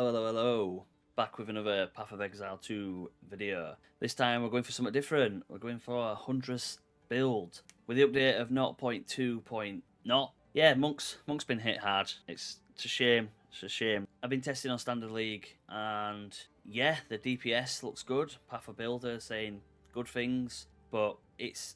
Hello. Back with another Path of Exile 2 video. This time we're going for something different. We're going for a Huntress build. With the update of 0.2.0. Yeah, Monk's been hit hard. It's a shame. It's a shame. I've been testing on Standard League and yeah, the DPS looks good. Path of Builder saying good things, but it's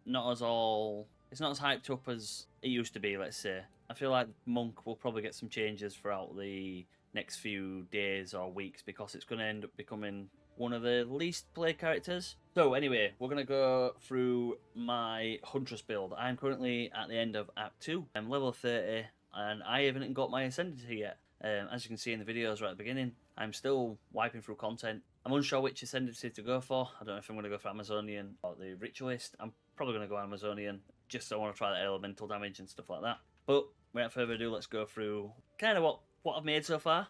not as hyped up as it used to be, let's say. I feel like Monk will probably get some changes throughout the next few days or weeks because it's going to end up becoming one of the least played characters. So anyway, we're going to go through my Huntress build. I'm currently at the end of Act 2. I'm level 30 and I haven't got my Ascendancy yet. As you can see in the videos right at the beginning, I'm still wiping through content. I'm unsure which Ascendancy to go for. I don't know if I'm going to go for Amazonian or the Ritualist. I'm probably going to go Amazonian, just so I want to try the elemental damage and stuff like that. But without further ado, let's go through kind of what I've made so far.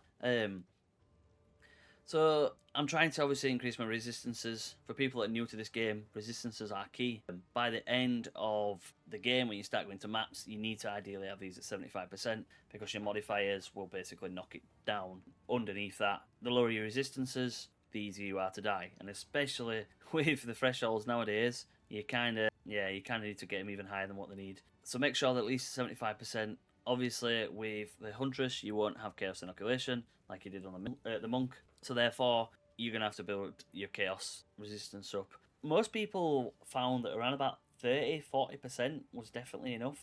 So I'm trying to obviously increase my resistances. For people that are new to this game, resistances are key. By the end of the game, when you start going to maps, you need to ideally have these at 75% because your modifiers will basically knock it down. Underneath that, the lower your resistances, the easier you are to die. And especially with the thresholds nowadays, you kind of need to get them even higher than what they need. So make sure that at least 75%. Obviously, with the Huntress, you won't have Chaos Inoculation like you did on the Monk. So therefore, you're going to have to build your Chaos resistance up. Most people found that around about 30-40% was definitely enough.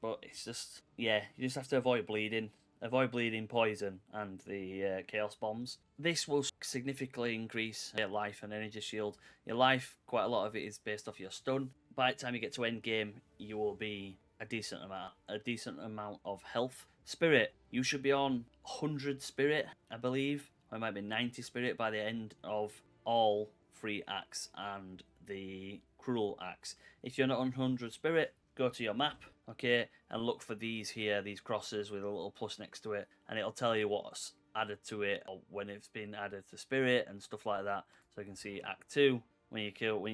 But it's just, yeah, you just have to avoid bleeding. Avoid bleeding, poison, and the Chaos Bombs. This will significantly increase your life and energy shield. Your life, quite a lot of it is based off your stun. By the time you get to Endgame, you will be a decent amount of health. Spirit, you should be on 100 Spirit, I believe. Or it might be 90 Spirit by the end of all 3 acts and the Cruel acts. If you're not on 100 Spirit, go to your map, okay, and look for these here, these crosses with a little plus next to it, and it'll tell you what's added to it or when it's been added to Spirit and stuff like that. So you can see Act 2, when you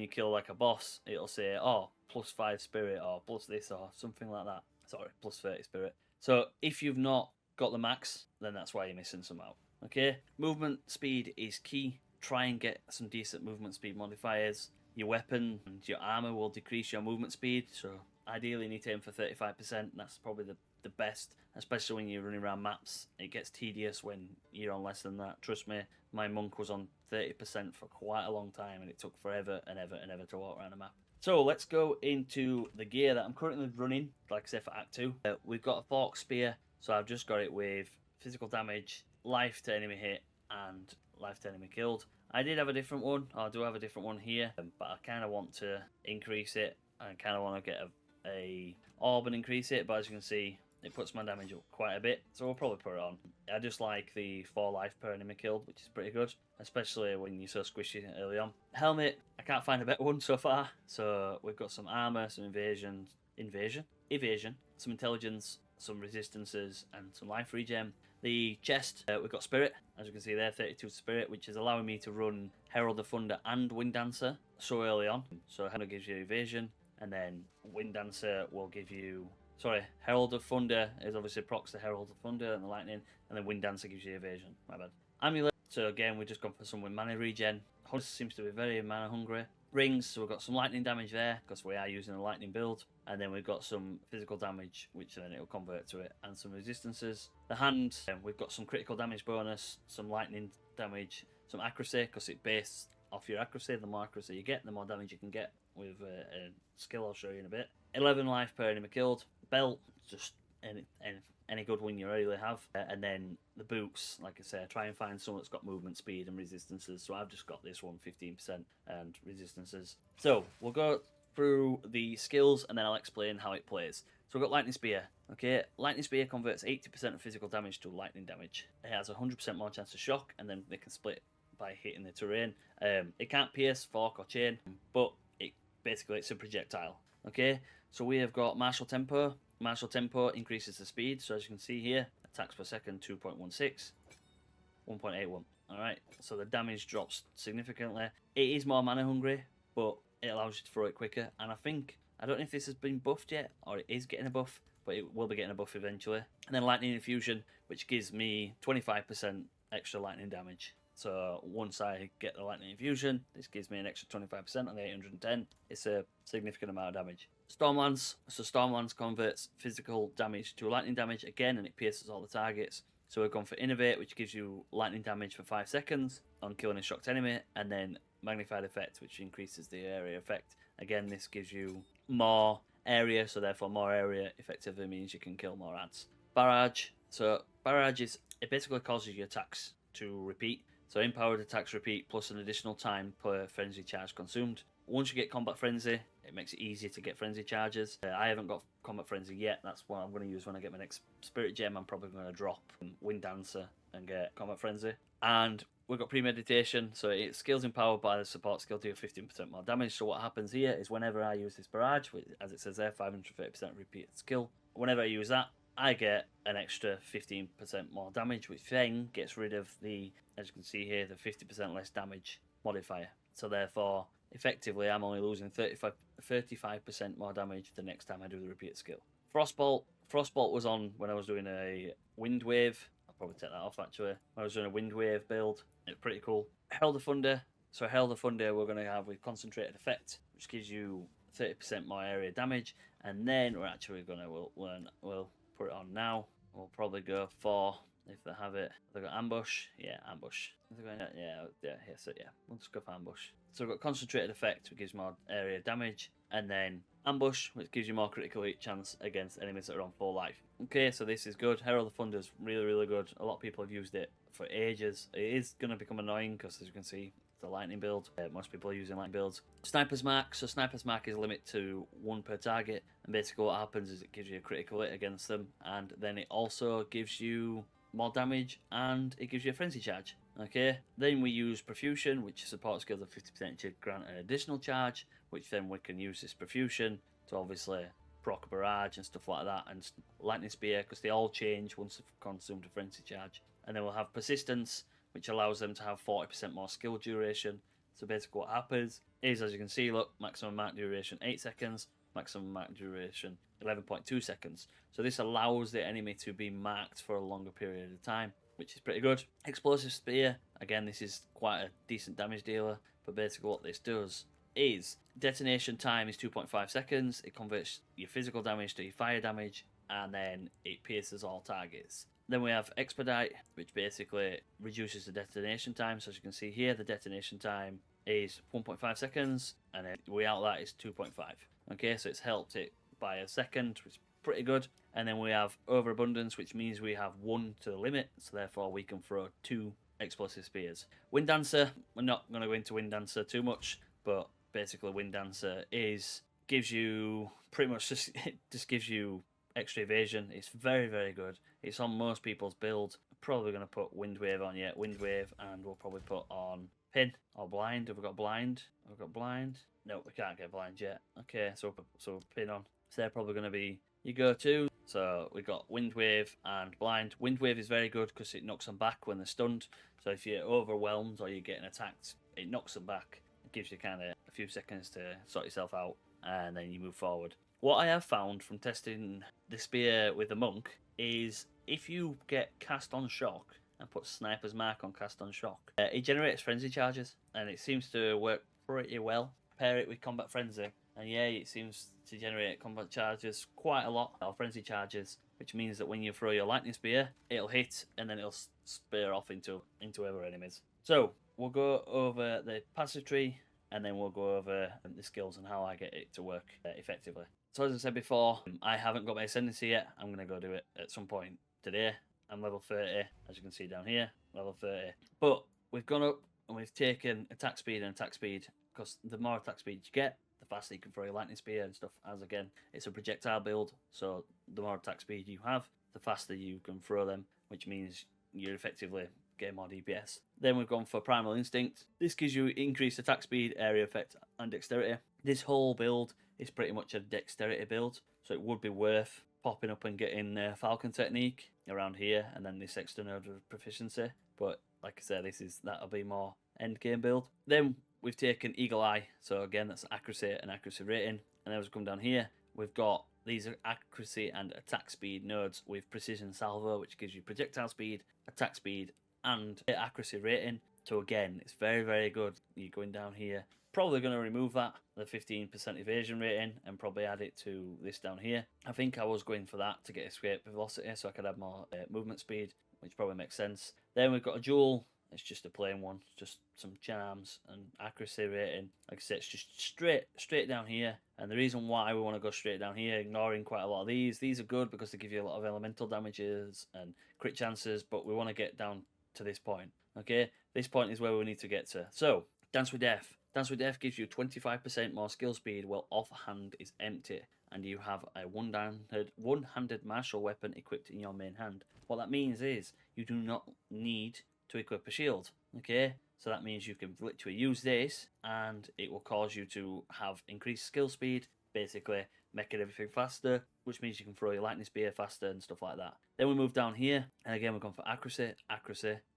kill like a boss, it'll say, oh, plus 5 Spirit or plus this or something like that. Sorry, plus 30 Spirit. So if you've not got the max, then that's why you're missing some out. Okay, movement speed is key. Try and get some decent movement speed modifiers. Your weapon and your armor will decrease your movement speed, so ideally you need to aim for 35%. That's probably the best, especially when you're running around maps. It gets tedious when you're on less than that. Trust me, my Monk was on 30% for quite a long time and it took forever and ever and ever to walk around a map. So let's go into the gear that I'm currently running, like I said, for Act 2. We've got a Fork Spear, so I've just got it with physical damage, life to enemy hit, and life to enemy killed. I did have a different one, or I do have a different one here, but I kind of want to increase it. I kind of want to get a orb and increase it, but as you can see, it puts my damage up quite a bit, so we'll probably put it on. I just like the 4 life per enemy killed, which is pretty good, especially when you're so squishy early on. Helmet, I can't find a better one so far, so we've got some armor, some evasion, some intelligence, some resistances, and some life regen. The chest, we've got Spirit, as you can see there, 32 Spirit, which is allowing me to run Herald of Thunder and Wind Dancer so early on. So Herald gives you evasion, and then Wind Dancer will give you... Sorry, Herald of Thunder is obviously procs to Herald of Thunder and the Lightning, and then Wind Dancer gives you evasion. My bad. Amulet, so again, we've just gone for some with mana regen. Huntress seems to be very mana hungry. Rings, so we've got some lightning damage there, because we are using a lightning build. And then we've got some physical damage, which then it'll convert to it, and some resistances. The hand, we've got some critical damage bonus, some lightning damage, some accuracy, because it based off your accuracy. The more accuracy you get, the more damage you can get with a skill I'll show you in a bit. 11 life per enemy killed. Belt, just any good one you really have. And then the boots, like I say, try and find someone that's got movement speed and resistances. So I've just got this one, 15% and resistances. So we'll go through the skills and then I'll explain how it plays. So we've got Lightning Spear. Okay, Lightning Spear converts 80% of physical damage to lightning damage. It has 100% more chance of shock, and then they can split by hitting the terrain. It can't pierce, fork, or chain, but it's a projectile. Okay, so we have got Martial Tempo. Martial Tempo increases the speed, so as you can see here, attacks per second 2.16, 1.81. Alright, so the damage drops significantly. It is more mana hungry, but it allows you to throw it quicker, and I don't know if this has been buffed yet, or it is getting a buff, but it will be getting a buff eventually. And then lightning infusion, which gives me 25% extra lightning damage. So once I get the lightning infusion, this gives me an extra 25% on the 810. It's a significant amount of damage. Stormlance. So Stormlance converts physical damage to lightning damage again, and it pierces all the targets. So we've gone for Innovate, which gives you lightning damage for 5 seconds on killing a shocked enemy, and then Magnified Effect, which increases the area effect. Again, this gives you more area, so therefore more area effectively means you can kill more ads. Barrage. So Barrage it basically causes your attacks to repeat. So empowered attacks repeat plus an additional time per frenzy charge consumed. Once you get Combat Frenzy, it makes it easier to get Frenzy charges. I haven't got Combat Frenzy yet. That's what I'm going to use when I get my next Spirit Gem. I'm probably going to drop Wind Dancer and get Combat Frenzy. And we've got Premeditation, so it skills empowered by the support skill do 15% more damage. So what happens here is whenever I use this Barrage, as it says there, 530% repeated skill, whenever I use that, I get an extra 15% more damage, which then gets rid of the, as you can see here, the 50% less damage modifier. So therefore, effectively, I'm only losing 35% more damage the next time I do the repeat skill. Frostbolt. Frostbolt was on when I was doing a Wind Wave. I'll probably take that off actually. When I was doing a Wind Wave build, it's pretty cool. Herald of Thunder. So Herald of Thunder we're going to have with Concentrated Effect, which gives you 30% more area damage. And then we're actually going to, we'll put it on now. We'll probably go for, if they have it, they've got Ambush. Yeah, Ambush. We'll just go for Ambush. So we've got Concentrated Effect, which gives more area damage, and then Ambush, which gives you more critical hit chance against enemies that are on full life. Okay, so this is good. Herald of Thunder is really, really good. A lot of people have used it for ages. It is going to become annoying because, as you can see, it's a lightning build. Most people are using lightning builds. Sniper's Mark. So Sniper's Mark is limited to 1 per target, and basically what happens is it gives you a critical hit against them, and then it also gives you more damage, and it gives you a frenzy charge. Okay, then we use Profusion, which supports skills of 50% to grant an additional charge, which then we can use this Profusion to obviously proc Barrage and stuff like that, and Lightning Spear, because they all change once they've consumed a frenzy charge. And then we'll have Persistence, which allows them to have 40% more skill duration. So basically what happens is, as you can see, look, maximum mark duration 8 seconds, maximum mark duration 11.2 seconds. So this allows the enemy to be marked for a longer period of time, which is pretty good. Explosive Spear, again, this is quite a decent damage dealer, but basically what this does is detonation time is 2.5 seconds, it converts your physical damage to your fire damage, and then it pierces all targets. Then we have Expedite, which basically reduces the detonation time. So as you can see here, the detonation time is 1.5 seconds, and then without that is 2.5. Okay, so it's helped it by a second, which is pretty good. And then we have Overabundance, which means we have 1 to the limit, so therefore we can throw 2 explosive spears. Wind Dancer, we're not going to go into Wind Dancer too much, but basically Wind Dancer gives you pretty much just gives you extra evasion. It's very, very good. It's on most people's builds. Probably going to put Wind Wave on, Wind Wave, and we'll probably put on Pin or Blind. Have we got Blind? Have we got Blind? No, we can't get Blind yet. Okay, so Pin on. So they're probably going to be your go-to. So we've got Wind Wave and Blind. Wind Wave is very good because it knocks them back when they're stunned. So if you're overwhelmed or you're getting attacked, it knocks them back. It gives you kind of a few seconds to sort yourself out, and then you move forward. What I have found from testing the spear with the monk is if you get cast on shock and put Sniper's Mark on cast on shock, it generates frenzy charges, and it seems to work pretty well. Pair it with Combat Frenzy, and it seems to generate combat charges quite a lot, or frenzy charges, which means that when you throw your lightning spear, it'll hit and then it'll spear off into other enemies. So we'll go over the passive tree, and then we'll go over the skills and how I get it to work effectively. So as I said before, I haven't got my Ascendancy yet. I'm going to go do it at some point today. I'm level 30, as you can see down here, level 30. But we've gone up and we've taken attack speed and attack speed, because the more attack speed you get, the faster you can throw your lightning spear and stuff. As again, it's a projectile build, so the more attack speed you have, the faster you can throw them, which means you're effectively getting more DPS. Then we've gone for Primal Instinct. This gives you increased attack speed, area effect, and dexterity. This whole build is pretty much a dexterity build, so it would be worth popping up and getting Falcon Technique around here, and then this extra node of proficiency. But like I said, that'll be more endgame build. Then we've taken Eagle Eye, so again that's accuracy and accuracy rating. And then as we come down here, we've got these are accuracy and attack speed nodes with precision salvo, which gives you projectile speed, attack speed, and accuracy rating. So again, it's very, very good. You're going down here. Probably going to remove that, the 15% evasion rating, and probably add it to this down here. I think I was going for that to get escape velocity so I could have more movement speed, which probably makes sense. Then we've got a jewel. It's just a plain one, just some charms and accuracy rating. Like I said, it's just straight down here. And the reason why we want to go straight down here, ignoring quite a lot of these are good because they give you a lot of elemental damages and crit chances, but we want to get down to this point. Okay, this point is where we need to get to. So, Dance with Death. Dance with Death gives you 25% more skill speed while offhand is empty, and you have a one-handed martial weapon equipped in your main hand. What that means is you do not need to equip a shield. Okay, so that means you can literally use this, and it will cause you to have increased skill speed, basically making everything faster, which means you can throw your lightning spear faster and stuff like that. Then we move down here, and again we're going for accuracy,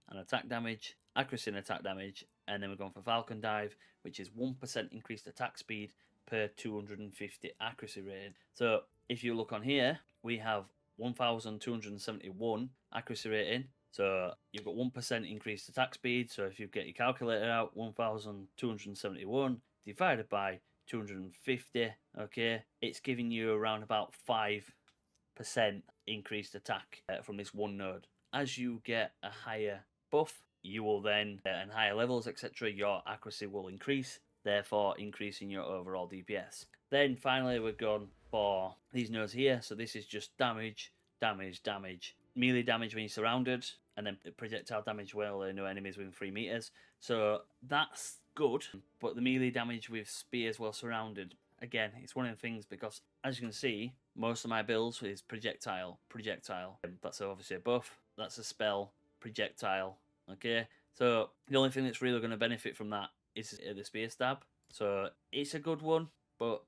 and attack damage, accuracy and attack damage, and then we're going for Falcon Dive, which is 1% increased attack speed per 250 accuracy rating. So if you look on here, we have 1,271 accuracy rating. So you've got 1% increased attack speed. So if you get your calculator out, 1,271 divided by 250, okay, it's giving you around about 5% increased attack from this one node. As you get a higher buff, you will then, and higher levels, etc., your accuracy will increase, therefore increasing your overall DPS. Then finally, we've gone for these nodes here. So this is just damage, melee damage when you're surrounded, and then projectile damage while there are no enemies within 3 meters. So that's good, but the melee damage with spears while surrounded, again, it's one of the things because, as you can see, most of my builds is projectile. That's obviously a buff, that's a spell, projectile. Okay, so the only thing that's really going to benefit from that is the spear stab. So it's a good one, but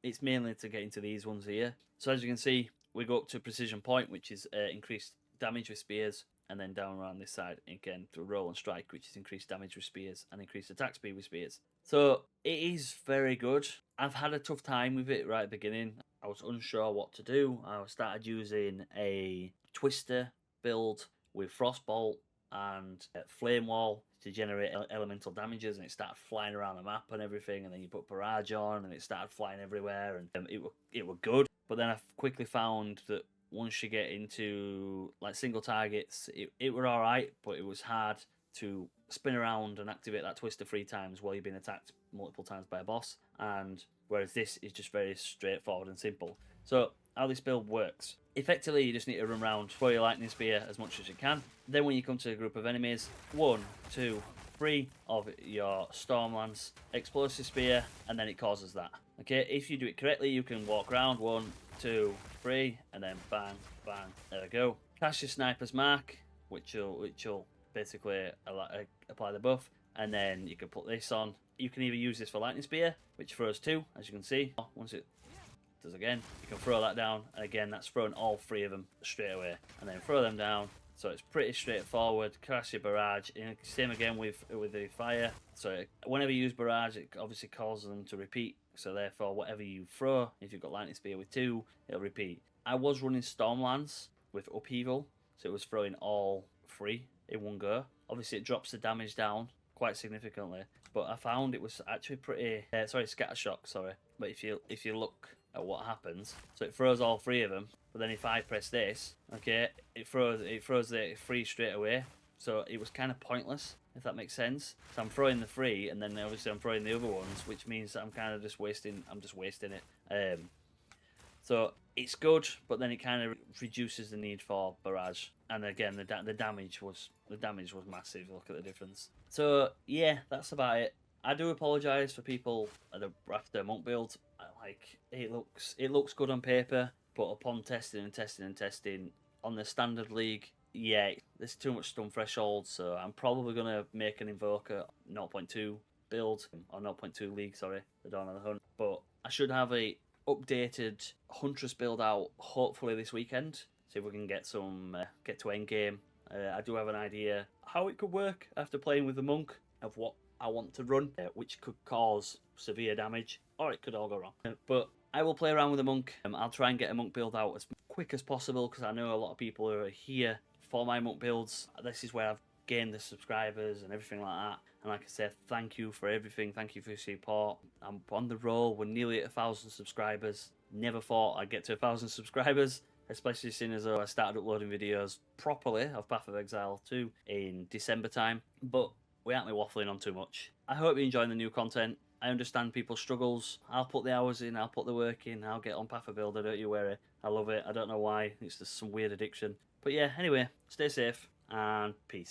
it's mainly to get into these ones here. So as you can see, we go up to precision point, which is increased damage with spears, and then down around this side again to roll and strike, which is increased damage with spears and increased attack speed with spears. So it is very good. I've had a tough time with it right at the beginning. I was unsure what to do. I started using a twister build with frostbolt and flame wall to generate elemental damages, and it started flying around the map and everything, and then you put barrage on and it started flying everywhere, and it were good. But then I quickly found that once you get into like single targets, it were alright, but it was hard to spin around and activate that twister 3 times while you're being attacked multiple times by a boss, and whereas this is just very straightforward and simple. So how this build works: effectively, you just need to run around, throw your lightning spear as much as you can. Then when you come to a group of enemies, 1, 2, 3 of your Stormlance, explosive spear, and then it causes that. Okay, if you do it correctly, you can walk around 1, 2, 3, and then bang, bang. There we go. Cast your sniper's mark, which will basically apply the buff, and then you can put this on. You can either use this for lightning spear, which throws 2, as you can see. Once it does again, you can throw that down, and again that's throwing all 3 of them straight away, and then throw them down. So it's pretty straightforward. Cast your barrage, and same again with the fire. So whenever you use barrage, it obviously causes them to repeat. So therefore, whatever you throw, if you've got lightning spear with 2, it'll repeat. I was running Stormlance with upheaval, so it was throwing all 3 in one go. Obviously, it drops the damage down quite significantly, but I found it was actually pretty. Scatter shock. Sorry, but if you look at what happens, so it throws all 3 of them. But then if I press this, okay, it throws the 3 straight away. So it was kind of pointless, if that makes sense. So I'm throwing the 3, and then obviously I'm throwing the other ones, which means that I'm kind of just wasting. I'm just wasting it. So it's good, but then it kind of reduces the need for barrage. And again, the damage was massive. Look at the difference. So yeah, that's about it. I do apologise for people after monk build. Like it looks good on paper, but upon testing on the standard league, yeah, there's too much stun threshold. So I'm probably gonna make an invoker 0.2 build or 0.2 league. Sorry, the Dawn of the Hunt. But I should have a updated Huntress build out hopefully this weekend. See if we can get some get to Endgame. I do have an idea how it could work after playing with the monk of what I want to run, which could cause severe damage, or it could all go wrong. But I will play around with a monk. I'll try and get a monk build out as quick as possible because I know a lot of people are here for my monk builds. This is where I've gained the subscribers and everything like that. And like I said, thank you for everything. Thank you for your support. I'm on the roll. We're nearly at 1,000 subscribers. Never thought I'd get to 1,000 subscribers, especially seeing as though I started uploading videos properly of Path of Exile 2 in December time. But we aren't waffling on too much. I hope you're enjoying the new content. I understand people's struggles. I'll put the hours in, I'll put the work in, I'll get on Path of Builder, don't you worry. I love it. I don't know why. It's just some weird addiction. But yeah, anyway, stay safe and peace.